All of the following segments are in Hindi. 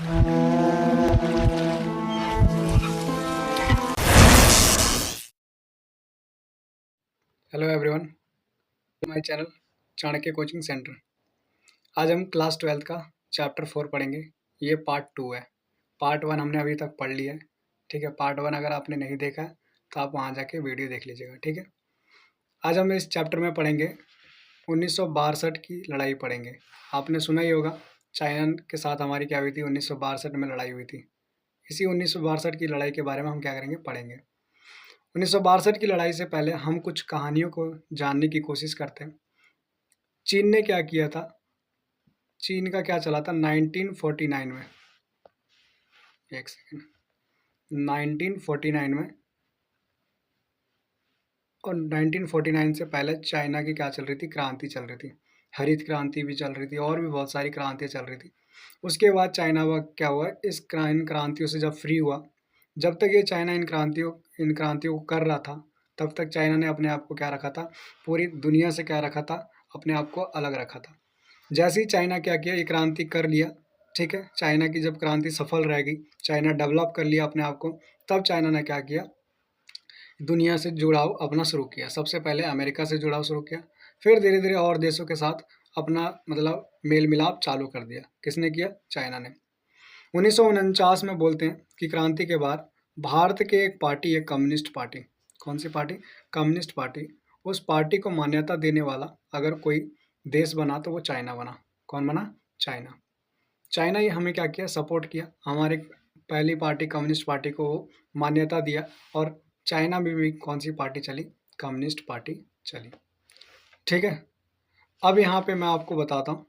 Hello everyone, my channel Chanakya coaching centre. आज हम क्लास 12th का चैप्टर 4 पढ़ेंगे। ये पार्ट 2 है। पार्ट 1 हमने अभी तक पढ़ लिया है। ठीक है, पार्ट 1 अगर आपने नहीं देखा है तो आप वहाँ जाके वीडियो देख लीजिएगा। ठीक है, आज हम इस चैप्टर में पढ़ेंगे 1962 की लड़ाई पढ़ेंगे। आपने सुना ही होगा, चाइना के साथ हमारी क्या हुई थी, 1962 में लड़ाई हुई थी। इसी 1962 की लड़ाई के बारे में हम क्या करेंगे, पढ़ेंगे। 1962 की लड़ाई से पहले हम कुछ कहानियों को जानने की कोशिश करते हैं। चीन ने क्या किया था, चीन का क्या चला था 1949 में, एक सेकेंड, 1949 में। और 1949 से पहले चाइना की क्या चल रही थी, क्रांति चल रही थी। हरित क्रांति भी चल रही थी और भी बहुत सारी क्रांतियाँ चल रही थी। उसके बाद चाइना व क्या हुआ, इन क्रांतियों से जब फ्री हुआ, जब तक ये चाइना इन क्रांतियों को कर रहा था, तब तक चाइना ने अपने आप को क्या रखा था, पूरी दुनिया से क्या रखा था, अपने आप को अलग रखा था। जैसे ही चाइना क्या किया, ये क्रांति कर लिया, ठीक है, चाइना की जब क्रांति सफल रह गई, चाइना डेवलप कर लिया अपने आप को, तब चाइना ने क्या किया, दुनिया से जुड़ाव अपना शुरू किया। सबसे पहले अमेरिका से जुड़ाव शुरू किया, फिर धीरे धीरे और देशों के साथ अपना मतलब मेल मिलाप चालू कर दिया। किसने किया, चाइना ने। 1949 में बोलते हैं कि क्रांति के बाद भारत के एक पार्टी है, कम्युनिस्ट पार्टी। कौन सी पार्टी, कम्युनिस्ट पार्टी। उस पार्टी को मान्यता देने वाला अगर कोई देश बना तो वो चाइना बना। कौन बना, चाइना। चाइना ये हमें क्या किया, सपोर्ट किया। हमारे पहली पार्टी कम्युनिस्ट पार्टी को मान्यता दिया, और चाइना में भी कौन सी पार्टी चली, कम्युनिस्ट पार्टी चली। ठीक है, अब यहाँ पे मैं आपको बताता हूँ,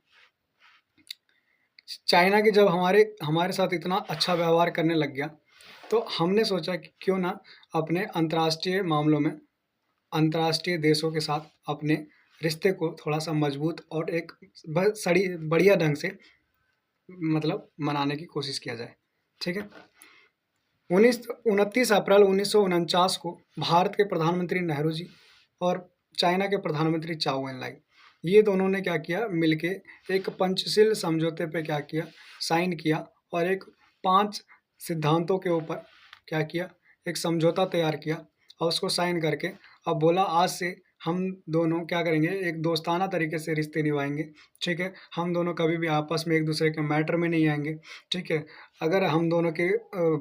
चाइना की जब हमारे साथ इतना अच्छा व्यवहार करने लग गया, तो हमने सोचा कि क्यों ना अपने अंतर्राष्ट्रीय मामलों में अंतर्राष्ट्रीय देशों के साथ अपने रिश्ते को थोड़ा सा मजबूत और एक बढ़िया ढंग से मतलब मनाने की कोशिश किया जाए। ठीक है, 29 अप्रैल 1949 को भारत के प्रधानमंत्री नेहरू जी और चाइना के प्रधानमंत्री चाओ एन लाई, ये दोनों ने क्या किया, मिलके एक पंचशील समझौते पे क्या किया, साइन किया, और एक 5 सिद्धांतों के ऊपर क्या किया, एक समझौता तैयार किया, और उसको साइन करके अब बोला आज से हम दोनों क्या करेंगे, एक दोस्ताना तरीके से रिश्ते निभाएंगे। ठीक है, हम दोनों कभी भी आपस में एक दूसरे के मैटर में नहीं आएंगे। ठीक है, अगर हम दोनों के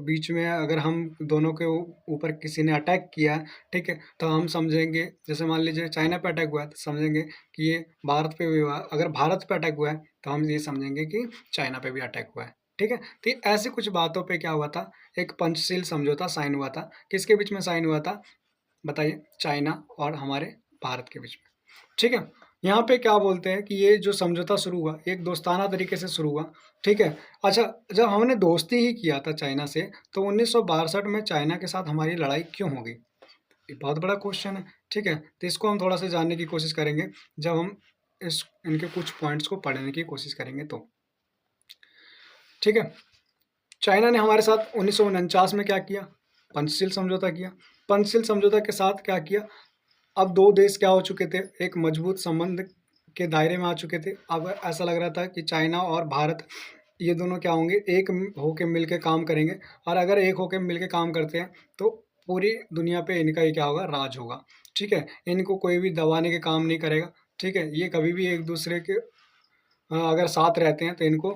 बीच में अगर हम दोनों के ऊपर किसी ने अटैक किया, ठीक है, तो हम समझेंगे, जैसे मान लीजिए चाइना पे अटैक हुआ है तो समझेंगे कि ये भारत पे भी हुआ। अगर भारत पे अटैक हुआ है तो हम ये समझेंगे कि चाइना पे भी अटैक हुआ है। ठीक है, तो ऐसी कुछ बातों पे क्या हुआ था, एक पंचशील समझौता साइन हुआ था। किसके बीच में साइन हुआ था, बताइए, चाइना और हमारे भारत के बीच में। ठीक है, यहाँ पे क्या बोलते हैं कि ये जो समझौता शुरू हुआ एक दोस्ताना तरीके से शुरू हुआ। ठीक है, अच्छा, जब हमने दोस्ती ही किया था चाइना से, तो 1962 में चाइना के साथ हमारी लड़ाई क्यों हो गई, ये बहुत बड़ा क्वेश्चन है। ठीक है, तो इसको हम थोड़ा सा जानने की कोशिश करेंगे जब हम इनके कुछ पॉइंट्स को पढ़ने की कोशिश करेंगे तो। ठीक है, चाइना ने हमारे साथ 1949 में क्या किया, पंचशील समझौता किया। पंचशील समझौता के साथ क्या किया, अब 2 देश क्या हो चुके थे, एक मजबूत संबंध के दायरे में आ चुके थे। अब ऐसा लग रहा था कि चाइना और भारत ये दोनों क्या होंगे, एक होके मिल के काम करेंगे, और अगर एक होके मिल के काम करते हैं तो पूरी दुनिया पे इनका ही क्या होगा, राज होगा। ठीक है, इनको कोई भी दबाने के काम नहीं करेगा। ठीक है, ये कभी भी एक दूसरे के अगर साथ रहते हैं तो इनको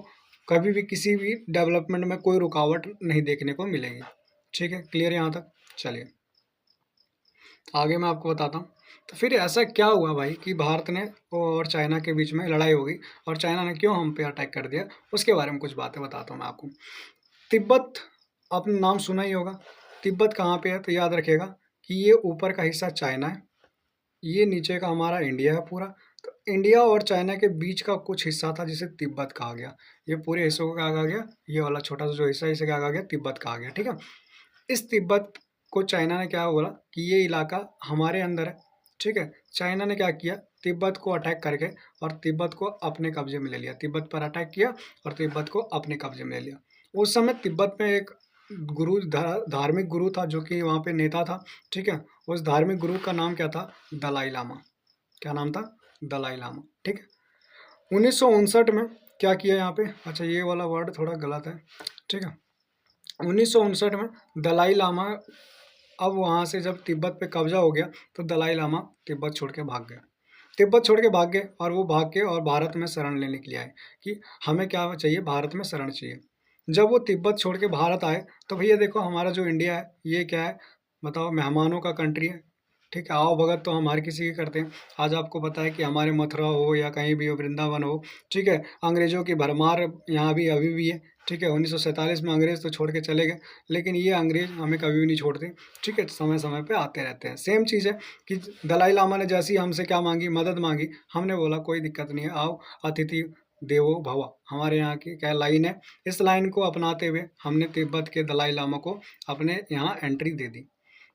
कभी भी किसी भी डेवलपमेंट में कोई रुकावट नहीं देखने को मिलेगी। ठीक है, क्लियर यहाँ तक। चलिए आगे मैं आपको बताता हूँ। तो फिर ऐसा क्या हुआ भाई कि भारत ने और चाइना के बीच में लड़ाई हो गई, और चाइना ने क्यों हम पे अटैक कर दिया, उसके बारे में कुछ बातें बताता हूँ मैं आपको। तिब्बत, आपने नाम सुना ही होगा। तिब्बत कहाँ पे है, तो याद रखिएगा कि ये ऊपर का हिस्सा चाइना है, ये नीचे का हमारा इंडिया है पूरा। तो इंडिया और चाइना के बीच का कुछ हिस्सा था जिसे तिब्बत कहा गया। ये पूरे हिस्सों को क्या कहा गया, ये वाला छोटा सा जो हिस्सा इसे क्या कहा गया, तिब्बत कहा गया। ठीक है, इस तिब्बत को चाइना ने क्या बोला कि ये इलाका हमारे अंदर है। ठीक है, चाइना ने क्या किया, तिब्बत को अटैक करके और तिब्बत को अपने कब्जे में ले लिया। तिब्बत पर अटैक किया और तिब्बत को अपने कब्जे में ले लिया। उस समय तिब्बत में एक गुरु, धार्मिक गुरु था जो कि वहाँ पे नेता था। ठीक है, उस धार्मिक गुरु का नाम क्या था, दलाई लामा। क्या नाम था, दलाई लामा। ठीक है, 1959 में क्या किया यहाँ पे, अच्छा ये वाला वर्ड थोड़ा गलत है, ठीक है। 1959 में दलाई लामा, अब वहाँ से जब तिब्बत पे कब्जा हो गया तो दलाई लामा तिब्बत छोड़ के भाग गए, तिब्बत छोड़ के भाग गए, और वो भाग के और भारत में शरण लेने के लिए आए कि हमें क्या चाहिए, भारत में शरण चाहिए। जब वो तिब्बत छोड़ के भारत आए तो भैया देखो हमारा जो इंडिया है ये क्या है, बताओ, मेहमानों का कंट्री है, ठीक है। आओ भगत तो हम हर किसी की करते हैं। आज आपको पता है कि हमारे मथुरा हो या कहीं भी हो, वृंदावन हो, ठीक है, अंग्रेजों की भरमार यहाँ भी अभी भी है, ठीक है। 1947 में अंग्रेज तो छोड़ के चले गए, लेकिन ये अंग्रेज हमें कभी भी नहीं छोड़ते, ठीक है, समय समय पे आते रहते हैं। सेम चीज़ है कि दलाई लामा ने जैसी हमसे क्या मांगी, मदद मांगी, हमने बोला कोई दिक्कत नहीं है, आओ अतिथि देवो भव, हमारे यहाँ की क्या लाइन है, इस लाइन को अपनाते हुए हमने तिब्बत के दलाई लामा को अपने यहाँ एंट्री दे दी।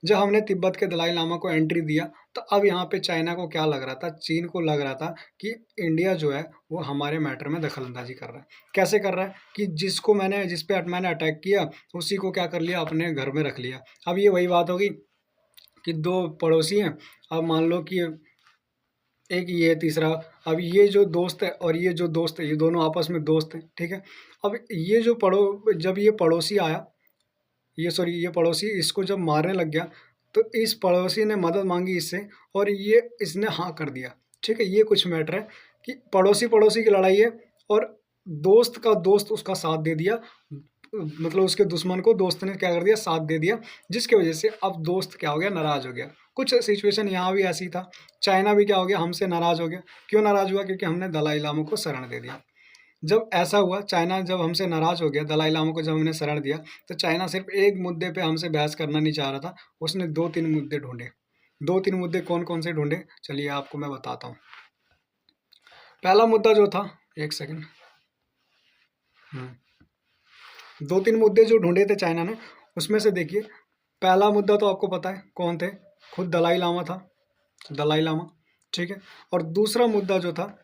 जब हमने तिब्बत के दलाई लामा को एंट्री दिया तो अब यहाँ पे चाइना को क्या लग रहा था, चीन को लग रहा था कि इंडिया जो है वो हमारे मैटर में दखलंदाजी कर रहा है। कैसे कर रहा है कि जिस पे मैंने अटैक किया उसी को क्या कर लिया, अपने घर में रख लिया। अब ये वही बात होगी कि दो पड़ोसी हैं, अब मान लो कि एक ये है तीसरा, अब ये जो दोस्त है और ये जो दोस्त है ये दोनों आपस में दोस्त हैं, ठीक है। अब ये जो जब ये पड़ोसी आया, ये पड़ोसी इसको जब मारने लग गया तो इस पड़ोसी ने मदद मांगी इससे और ये इसने हाँ कर दिया, ठीक है। ये कुछ मैटर है कि पड़ोसी पड़ोसी की लड़ाई है और दोस्त का दोस्त उसका साथ दे दिया, मतलब उसके दुश्मन को दोस्त ने क्या कर दिया, साथ दे दिया, जिसकी वजह से अब दोस्त क्या हो गया, नाराज हो गया। कुछ सिचुएशन यहाँ भी ऐसी था, चाइना भी क्या हो गया, हमसे नाराज हो गया। क्यों नाराज हुआ, क्योंकि हमने दलाई लामा को शरण दे दिया। जब ऐसा हुआ, चाइना जब हमसे नाराज हो गया, दलाई लामा को जब हमने शरण दिया, तो चाइना सिर्फ एक मुद्दे पे हमसे बहस करना नहीं चाह रहा था, उसने 2-3 मुद्दे ढूंढे। 2-3 मुद्दे कौन कौन से ढूंढे, चलिए आपको मैं बताता हूँ। पहला मुद्दा जो था, एक सेकंड, 2-3 मुद्दे जो ढूंढे थे चाइना ने, उसमें से देखिए पहला मुद्दा तो आपको पता है कौन थे, खुद दलाई लामा था, दलाई लामा, ठीक है। और दूसरा मुद्दा जो था,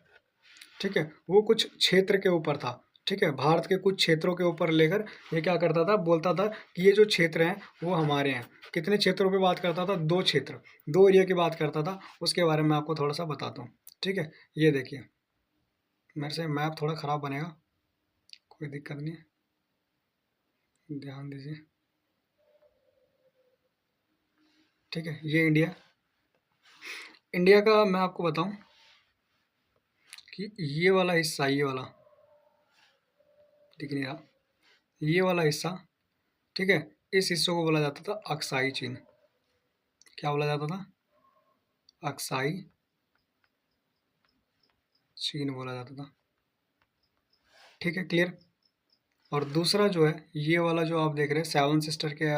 ठीक है, वो कुछ क्षेत्र के ऊपर था, ठीक है, भारत के कुछ क्षेत्रों के ऊपर लेकर ये क्या करता था, बोलता था कि ये जो क्षेत्र हैं वो हमारे हैं। कितने क्षेत्रों पे बात करता था, 2 क्षेत्र, 2 एरिया की बात करता था। उसके बारे में आपको थोड़ा सा बताता हूँ, ठीक है। ये देखिए, मेरे से मैप थोड़ा ख़राब बनेगा, कोई दिक्कत नहीं है, ध्यान दीजिए, ठीक है। ये इंडिया, इंडिया का मैं आपको बताऊं कि ये वाला हिस्सा, ये वाला दिख नहीं रहा, ये वाला हिस्सा, ठीक है, इस हिस्से को बोला जाता था अक्साई चीन। क्या बोला जाता था, अक्साई चीन बोला जाता था, ठीक है, क्लियर। और दूसरा जो है ये वाला जो आप देख रहे हैं 7 सिस्टर के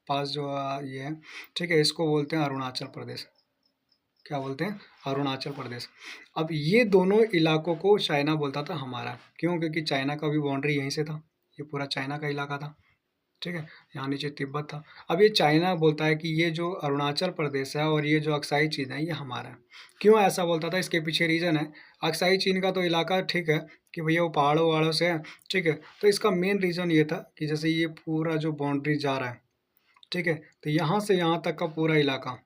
पास जो ये है, ठीक है, इसको बोलते हैं अरुणाचल प्रदेश। क्या बोलते हैं, अरुणाचल प्रदेश। अब ये दोनों इलाकों को चाइना बोलता था हमारा, क्यों, क्योंकि चाइना का भी बाउंड्री यहीं से था, ये पूरा चाइना का इलाका था, ठीक है। यहाँ नीचे तिब्बत था। अब ये चाइना बोलता है कि ये जो अरुणाचल प्रदेश है और ये जो अक्साई चीन है ये हमारा है। क्यों ऐसा बोलता था, इसके पीछे रीज़न है। अक्साई चीन का तो इलाका ठीक है कि भैया वो पहाड़ों वहाड़ों से है, ठीक है, तो इसका मेन रीज़न ये था कि जैसे ये पूरा जो बाउंड्री जा रहा है, ठीक है, तो यहाँ से यहाँ तक का पूरा इलाका,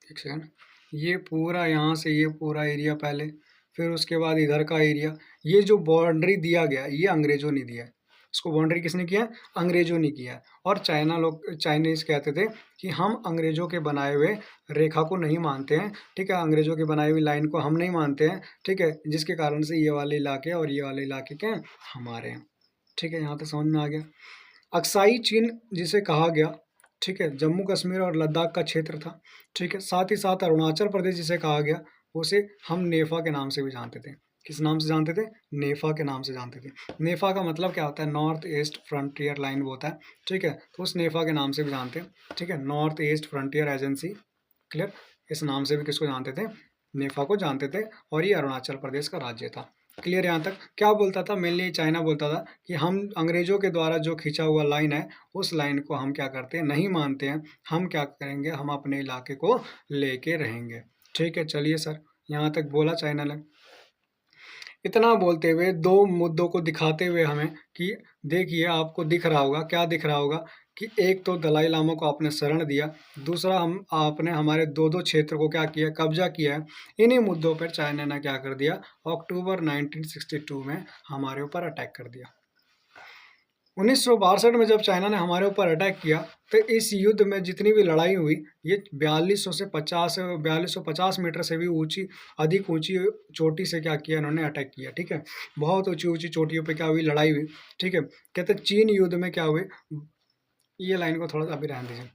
एक सेकंड, ये पूरा यहाँ से ये पूरा एरिया पहले, फिर उसके बाद इधर का एरिया, ये जो बाउंड्री दिया गया ये अंग्रेजों ने दिया है। इसको बाउंड्री किसने किया है, अंग्रेजों ने किया है। और चाइनीज कहते थे कि हम अंग्रेजों के बनाए हुए रेखा को नहीं मानते हैं, ठीक है, अंग्रेजों के बनाई हुई लाइन को हम नहीं मानते हैं, ठीक है, जिसके कारण से ये वाले इलाके और ये वाले इलाके क्या हैं, हमारे हैं, ठीक है। यहाँ तक समझ में आ गया। अक्साई चीन जिसे कहा गया, ठीक है, जम्मू कश्मीर और लद्दाख का क्षेत्र था, ठीक है। साथ ही साथ अरुणाचल प्रदेश जिसे कहा गया, उसे हम नेफा के नाम से भी जानते थे। किस नाम से जानते थे, नेफा के नाम से जानते थे। नेफा का मतलब क्या होता है, नॉर्थ ईस्ट फ्रंटियर लाइन वो होता है, ठीक है, तो उस नेफा के नाम से भी जानते हैं, ठीक है, north east frontier agency, clear, इस नाम से भी किसको जानते थे, नेफा को जानते थे। और ये अरुणाचल प्रदेश का राज्य था, क्लियर। यहाँ तक क्या बोलता था, मेनली चाइना बोलता था कि हम अंग्रेजों के द्वारा जो खींचा हुआ लाइन है उस लाइन को हम क्या करते हैं, नहीं मानते हैं, हम क्या करेंगे, हम अपने इलाके को लेके रहेंगे, ठीक है। चलिए सर, यहाँ तक बोला चाइना ने। इतना बोलते हुए 2 मुद्दों को दिखाते हुए हमें कि देखिए आपको दिख रहा होगा, क्या दिख रहा होगा कि एक तो दलाई लामा को आपने शरण दिया, दूसरा हम आपने हमारे 2-2 क्षेत्र को क्या किया, कब्ज़ा किया है। इन्हीं मुद्दों पर चाइना ने क्या कर दिया, अक्टूबर 1962 में हमारे ऊपर अटैक कर दिया। 1962 में जब चाइना ने हमारे ऊपर अटैक किया, तो इस युद्ध में जितनी भी लड़ाई हुई, ये 4250 मीटर से भी अधिक ऊंची चोटी से क्या किया इन्होंने, अटैक किया। ठीक है, बहुत ऊंची चोटियों पे क्या हुई, लड़ाई हुई। ठीक है, कहते चीन युद्ध में क्या हुए, ये लाइन को थोड़ा सा अभी रहने दीजिए।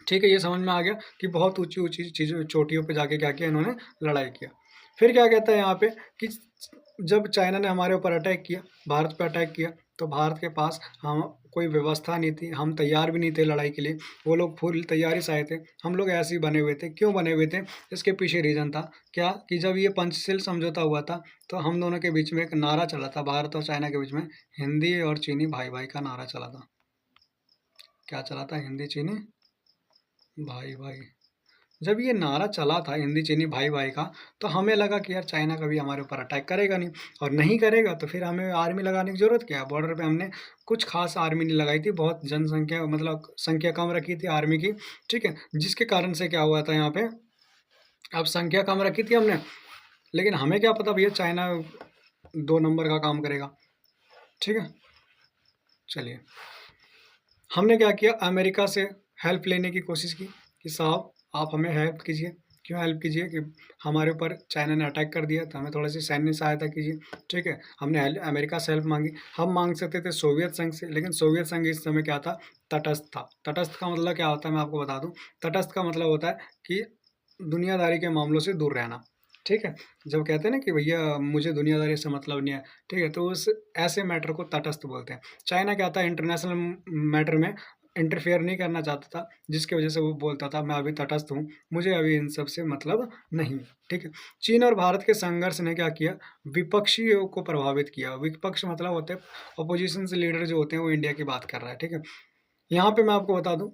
ठीक है, ये समझ में आ गया कि बहुत ऊंची चीज़ों चोटियों पे जाके क्या किया इन्होंने, लड़ाई किया। फिर क्या कहता है यहाँ पे कि जब चाइना ने हमारे ऊपर अटैक किया, भारत पे अटैक किया, तो भारत के पास हम कोई व्यवस्था नहीं थी, हम तैयार भी नहीं थे लड़ाई के लिए। वो लोग फुल तैयारी से आए थे, हम लोग ऐसे ही बने हुए थे। क्यों बने हुए थे, इसके पीछे रीज़न था क्या कि जब ये पंचशील समझौता हुआ था, तो हम दोनों के बीच में एक नारा चला था, भारत और चाइना के बीच में, हिंदी और चीनी भाई भाई का नारा चला था। क्या चला था, हिंदी चीनी भाई भाई। जब ये नारा चला था हिंदी चीनी भाई भाई का, तो हमें लगा कि यार चाइना कभी हमारे ऊपर अटैक करेगा नहीं, और नहीं करेगा तो फिर हमें आर्मी लगाने की ज़रूरत क्या है। बॉर्डर पे हमने कुछ खास आर्मी नहीं लगाई थी, बहुत जनसंख्या मतलब संख्या कम रखी थी आर्मी की। ठीक है, जिसके कारण से क्या हुआ था यहाँ पे, अब संख्या कम रखी थी हमने, लेकिन हमें क्या पता भैया चाइना 2 नंबर का काम करेगा। ठीक है, चलिए हमने क्या किया, अमेरिका से हेल्प लेने की कोशिश की कि साहब आप हमें हेल्प कीजिए। क्यों हेल्प कीजिए कि हमारे ऊपर चाइना ने अटैक कर दिया, तो हमें थोड़ी सी सैन्य सहायता कीजिए। ठीक है, हमने अमेरिका से हेल्प मांगी। हम मांग सकते थे सोवियत संघ से, लेकिन सोवियत संघ इस समय क्या था, तटस्थ था। तटस्थ का मतलब क्या होता है, मैं आपको बता दूं। तटस्थ का मतलब होता है कि दुनियादारी के मामलों से दूर रहना। ठीक है, जब कहते हैं ना कि भैया मुझे दुनियादारी से मतलब नहीं है, ठीक है, तो उस ऐसे मैटर को तटस्थ बोलते हैं। चाइना क्या था, इंटरनेशनल मैटर में इंटरफेयर नहीं करना चाहता था, जिसकी वजह से वो बोलता था मैं अभी तटस्थ हूँ, मुझे अभी इन सब से मतलब नहीं। ठीक है, चीन और भारत के संघर्ष ने क्या किया, विपक्षियों को प्रभावित किया। विपक्ष मतलब होते हैं अपोजिशन से लीडर जो होते हैं, वो इंडिया की बात कर रहा है। ठीक है, यहाँ पे मैं आपको बता दूं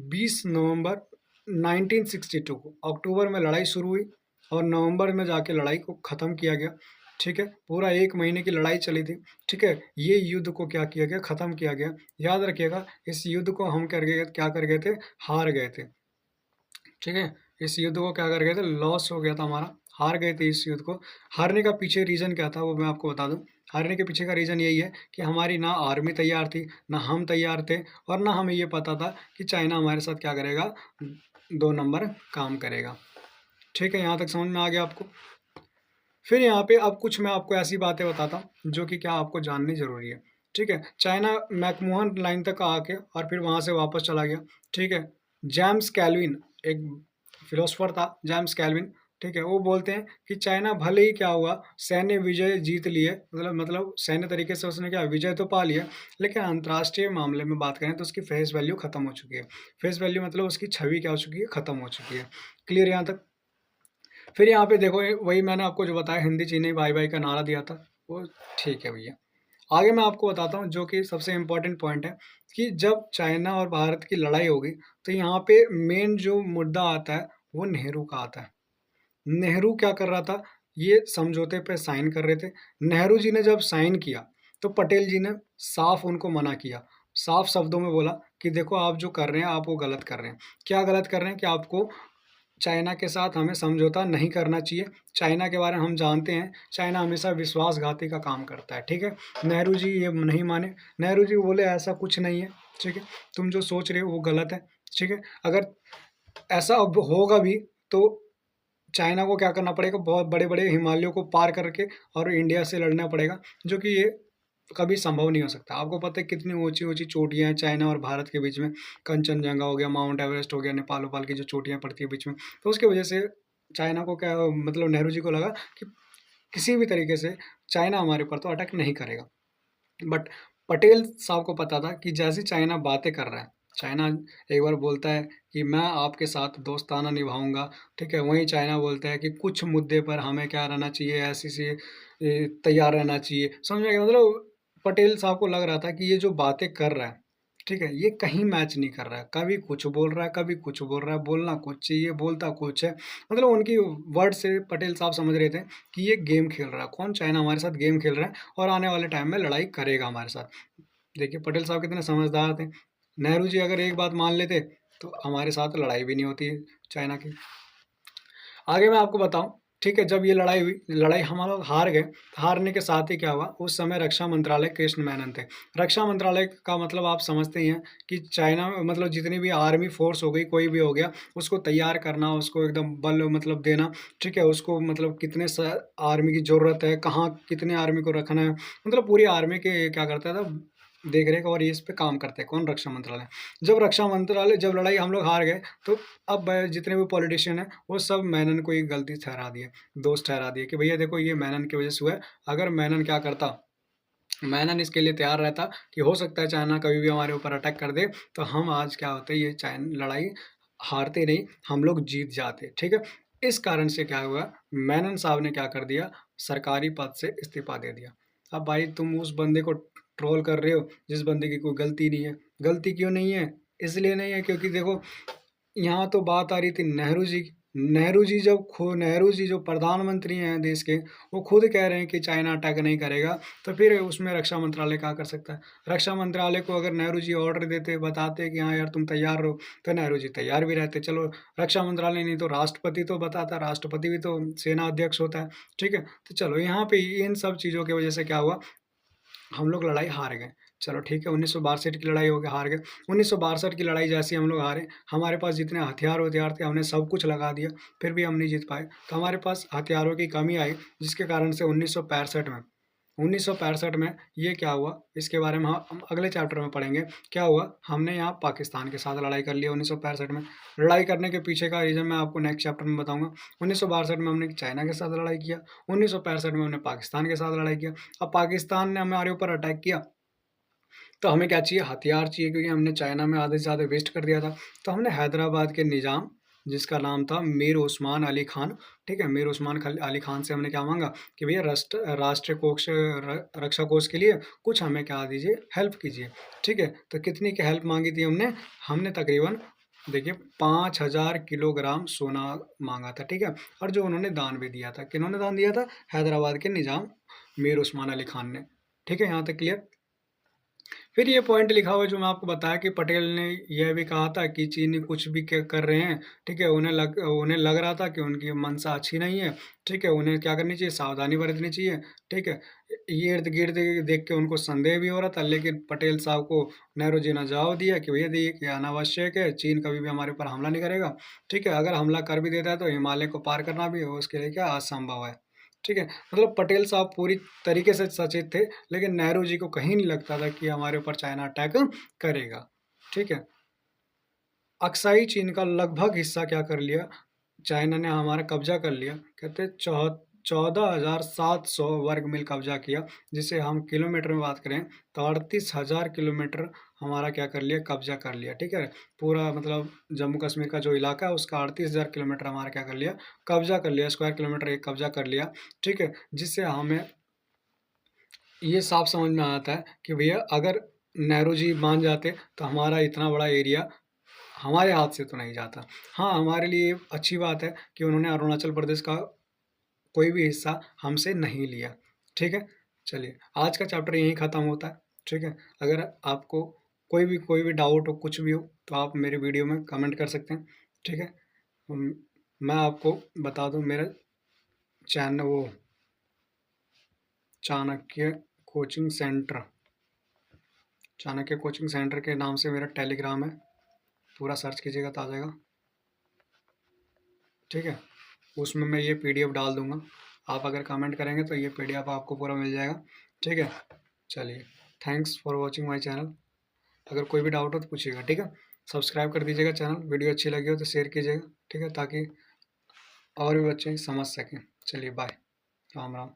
20 नवंबर 1962 को अक्टूबर में लड़ाई शुरू हुई, और नवंबर में जाके लड़ाई को ख़त्म किया गया। ठीक है, पूरा 1 महीने की लड़ाई चली थी। ठीक है, ये युद्ध को क्या किया गया, ख़त्म किया गया। याद रखिएगा, इस युद्ध को हम क्या कर गए थे, हार गए थे। ठीक है, इस युद्ध को क्या कर गए थे, लॉस हो गया था हमारा, हार गए थे इस युद्ध को। हारने का पीछे रीज़न क्या था, वो मैं आपको बता दूं। हारने के पीछे का रीज़न यही है कि हमारी ना आर्मी तैयार थी, ना हम तैयार थे, और ना हमें ये पता था कि चाइना हमारे साथ क्या करेगा, 2 नंबर काम करेगा। ठीक है, यहाँ तक समझ में आ गया आपको। फिर यहाँ पे अब कुछ मैं आपको ऐसी बातें बताता हूँ जो कि क्या आपको जाननी ज़रूरी है। ठीक है, चाइना मैकमोहन लाइन तक आके और फिर वहाँ से वापस चला गया। ठीक है, जेम्स कैल्विन एक फिलोसफर था, जेम्स कैल्विन। ठीक है, वो बोलते हैं कि चाइना भले ही क्या हुआ, सैन्य विजय जीत लिए, मतलब सैन्य तरीके से उसने क्या विजय तो पा लिया, लेकिन अंतर्राष्ट्रीय मामले में बात करें तो उसकी फेस वैल्यू खत्म हो चुकी है। फेस वैल्यू मतलब उसकी छवि क्या हो चुकी है, खत्म हो चुकी है। क्लियर यहाँ तक। फिर यहाँ पे देखो वही मैंने आपको जो बताया, हिंदी चीनी भाई भाई का नारा दिया था, वो ठीक है भैया। आगे मैं आपको बताता हूँ जो कि सबसे इम्पोर्टेंट पॉइंट है, कि जब चाइना और भारत की लड़ाई होगी, तो यहाँ पे मेन जो मुद्दा आता है वो नेहरू का आता है। नेहरू क्या कर रहा था, ये समझौते पे साइन कर रहे थे। नेहरू जी ने जब साइन किया, तो पटेल जी ने साफ उनको मना किया, साफ शब्दों में बोला कि देखो आप जो कर रहे हैं आप वो गलत कर रहे हैं। क्या गलत कर रहे हैं कि आपको चाइना के साथ हमें समझौता नहीं करना चाहिए। चाइना के बारे में हम जानते हैं, चाइना हमेशा विश्वासघाती का काम करता है। ठीक है, नेहरू जी ये नहीं माने। नेहरू जी बोले ऐसा कुछ नहीं है। ठीक है, तुम जो सोच रहे हो वो गलत है। ठीक है, अगर ऐसा अब होगा भी, तो चाइना को क्या करना पड़ेगा, बहुत बड़े-बड़े हिमालयों को पार करके और इंडिया से लड़ना पड़ेगा, जो कि ये कभी संभव नहीं हो सकता। आपको पता है कितनी ऊँची-ऊँची चोटियाँ हैं चाइना और भारत के बीच में, कंचनजंगा हो गया, माउंट एवरेस्ट हो गया, नेपाल-वेपाल की जो चोटियाँ पड़ती है बीच में। तो उसकी वजह से चाइना को क्या मतलब नेहरू जी को लगा कि किसी भी तरीके से चाइना हमारे ऊपर तो अटैक नहीं करेगा। बट पटेल साहब को पता था कि जैसे चाइना बातें कर रहा है, चाइना एक बार बोलता है कि मैं आपके साथ दोस्ताना निभाऊंगा। ठीक है, वहीं चाइना बोलता है कि कुछ मुद्दे पर हमें क्या रहना चाहिए, ऐसी सी तैयार रहना चाहिए। समझ में आ गया, मतलब पटेल साहब को लग रहा था कि ये जो बातें कर रहा है, ठीक है, ये कहीं मैच नहीं कर रहा है, कभी कुछ बोल रहा है, कभी कुछ बोल रहा है, बोलना कुछ चाहिए, बोलता कुछ है। मतलब उनकी वर्ड से पटेल साहब समझ रहे थे कि ये गेम खेल रहा है, कौन? चाइना हमारे साथ गेम खेल रहा है और आने वाले टाइम में लड़ाई करेगा हमारे साथ। देखिए पटेल साहब कितने समझदार थे। नेहरू जी अगर एक बात मान लेते तो हमारे साथ लड़ाई भी नहीं होती चाइना की। आगे मैं आपको बताऊं, ठीक है, जब ये लड़ाई हुई, लड़ाई हम लोग हार गए। हारने के साथ ही क्या हुआ, उस समय रक्षा मंत्रालय कृष्ण मेनन थे। रक्षा मंत्रालय का मतलब आप समझते ही हैं कि चाइना में मतलब जितनी भी आर्मी फोर्स हो गई, कोई भी हो गया, उसको तैयार करना, उसको एकदम बल मतलब देना, ठीक है, उसको मतलब कितने आर्मी की ज़रूरत है, कहाँ कितने आर्मी को रखना है, मतलब पूरी आर्मी के क्या करता था, देख रेख और ये इस पे काम करते हैं। कौन? रक्षा मंत्रालय। जब रक्षा मंत्रालय, जब लड़ाई हम लोग हार गए तो अब जितने भी पॉलिटिशियन हैं वो सब मेनन को ही गलती ठहरा दिए, दोष ठहरा दिए कि भैया देखो ये मेनन की वजह से हुआ है। अगर मेनन क्या करता, मेनन इसके लिए तैयार रहता कि हो सकता है चाइना कभी भी हमारे ऊपर अटैक कर दे, तो हम आज क्या होते, ये चाइना लड़ाई हारते नहीं, हम लोग जीत जाते। ठीक है, इस कारण से क्या हुआ, मेनन साहब ने क्या कर दिया, सरकारी पद से इस्तीफा दे दिया। अब भाई तुम उस बंदे को ट्रोल कर रहे हो जिस बंदे की कोई गलती नहीं है। गलती क्यों नहीं है? इसलिए नहीं है क्योंकि देखो यहाँ तो बात आ रही थी नेहरू जी की। नेहरू जी जो प्रधानमंत्री हैं देश के, वो खुद कह रहे हैं कि चाइना अटैक नहीं करेगा, तो फिर उसमें रक्षा मंत्रालय क्या कर सकता है? रक्षा मंत्रालय को अगर नेहरू जी ऑर्डर देते, बताते कि हाँ यार तुम तैयार रहो, तो नेहरू जी तैयार भी रहते। चलो रक्षा मंत्रालय नहीं तो राष्ट्रपति तो बताता, राष्ट्रपति भी तो सेना अध्यक्ष होता है। ठीक है, तो चलो यहाँ पे इन सब चीज़ों की वजह से क्या हुआ, हम लोग लड़ाई हार गए। चलो ठीक है, 1962 की लड़ाई हो गई, हार गए। 1962 की लड़ाई जैसे हम लोग हारे, हमारे पास जितने हथियार थे हमने सब कुछ लगा दिया, फिर भी हम नहीं जीत पाए। तो हमारे पास हथियारों की कमी आई, जिसके कारण से 1965 में ये क्या हुआ, इसके बारे में हम अगले चैप्टर में पढ़ेंगे। क्या हुआ, हमने यहाँ पाकिस्तान के साथ लड़ाई कर लिया 1965 में। लड़ाई करने के पीछे का रीज़न मैं आपको नेक्स्ट चैप्टर में बताऊंगा। 1962 में हमने चाइना के साथ लड़ाई किया, 1965 में हमने पाकिस्तान के साथ लड़ाई किया। अब पाकिस्तान ने हमारे ऊपर अटैक किया, तो हमें क्या चाहिए, हथियार चाहिए, क्योंकि हमने चाइना में आधे से ज़्यादा वेस्ट कर दिया था। तो हमने हैदराबाद के निज़ाम, जिसका नाम था मीर उस्मान अली खान, ठीक है, मीर उस्मान अली खान से हमने क्या मांगा कि भैया राष्ट्रीय कोष रक्षा कोष के लिए कुछ हमें क्या दीजिए, हेल्प कीजिए। ठीक है, तो कितनी की हेल्प मांगी थी हमने? हमने तकरीबन देखिए 5000 किलोग्राम सोना मांगा था। ठीक है, और जो उन्होंने दान भी दिया था, किन्होंने दान दिया था? हैदराबाद के निज़ाम मीर उस्मान अली खान ने। ठीक है, यहाँ तक क्लियर। फिर ये पॉइंट लिखा हुआ है जो मैं आपको बताया कि पटेल ने यह भी कहा था कि चीनी कुछ भी कर रहे हैं, ठीक है, उन्हें लग रहा था कि उनकी मंशा अच्छी नहीं है। ठीक है, उन्हें क्या करनी चाहिए, सावधानी बरतनी चाहिए। ठीक है, ये इर्द गिर्द देख के उनको संदेह भी हो रहा था, लेकिन पटेल साहब को नेहरू जी ने जवाब दिया कि भैया देखिए कि अनावश्यक है, चीन कभी भी हमारे ऊपर हमला नहीं करेगा। ठीक है, अगर हमला कर भी देता है तो हिमालय को पार करना भी उसके लिए क्या असंभव है। ठीक है, मतलब पटेल साहब पूरी तरीके से सचेत थे, लेकिन नेहरू जी को कहीं नहीं लगता था कि हमारे ऊपर चाइना अटैक करेगा। ठीक है, अक्साई चीन का लगभग हिस्सा क्या कर लिया, चाइना ने हमारा कब्जा कर लिया। कहते 14,700 वर्ग मील कब्जा किया, जिसे हम किलोमीटर में बात करें तो 38,000 किलोमीटर हमारा क्या कर लिया, कब्जा कर लिया। ठीक है, पूरा मतलब जम्मू कश्मीर का जो इलाका है उसका 38,000 किलोमीटर हमारा क्या कर लिया, कब्जा कर लिया, स्क्वायर किलोमीटर एक कब्जा कर लिया। ठीक है, जिससे हमें ये साफ समझ में आता है कि भैया अगर नेहरू जी मान जाते तो हमारा इतना बड़ा एरिया हमारे हाथ से तो नहीं जाता। हाँ, हमारे लिए अच्छी बात है कि उन्होंने अरुणाचल प्रदेश का कोई भी हिस्सा हमसे नहीं लिया। ठीक है, चलिए आज का चैप्टर यहीं ख़त्म होता है। ठीक है, अगर आपको कोई भी डाउट हो, कुछ भी हो, तो आप मेरे वीडियो में कमेंट कर सकते हैं। ठीक है, हम- मैं आपको बता दूं, मेरा चैनल वो Chanakya coaching centre, Chanakya coaching centre के नाम से मेरा टेलीग्राम है, पूरा सर्च कीजिएगा तो आ जाएगा। ठीक है, उसमें मैं ये पीडीएफ डाल दूंगा, आप अगर कमेंट करेंगे तो ये पीडीएफ आपको पूरा मिल जाएगा। ठीक है, चलिए, thanks for watching my channel. अगर कोई भी डाउट हो तो पूछिएगा। ठीक है, सब्सक्राइब कर दीजिएगा चैनल, वीडियो अच्छी लगी हो तो शेयर कीजिएगा। ठीक है, ताकि और भी बच्चे समझ सकें। चलिए बाय, राम राम।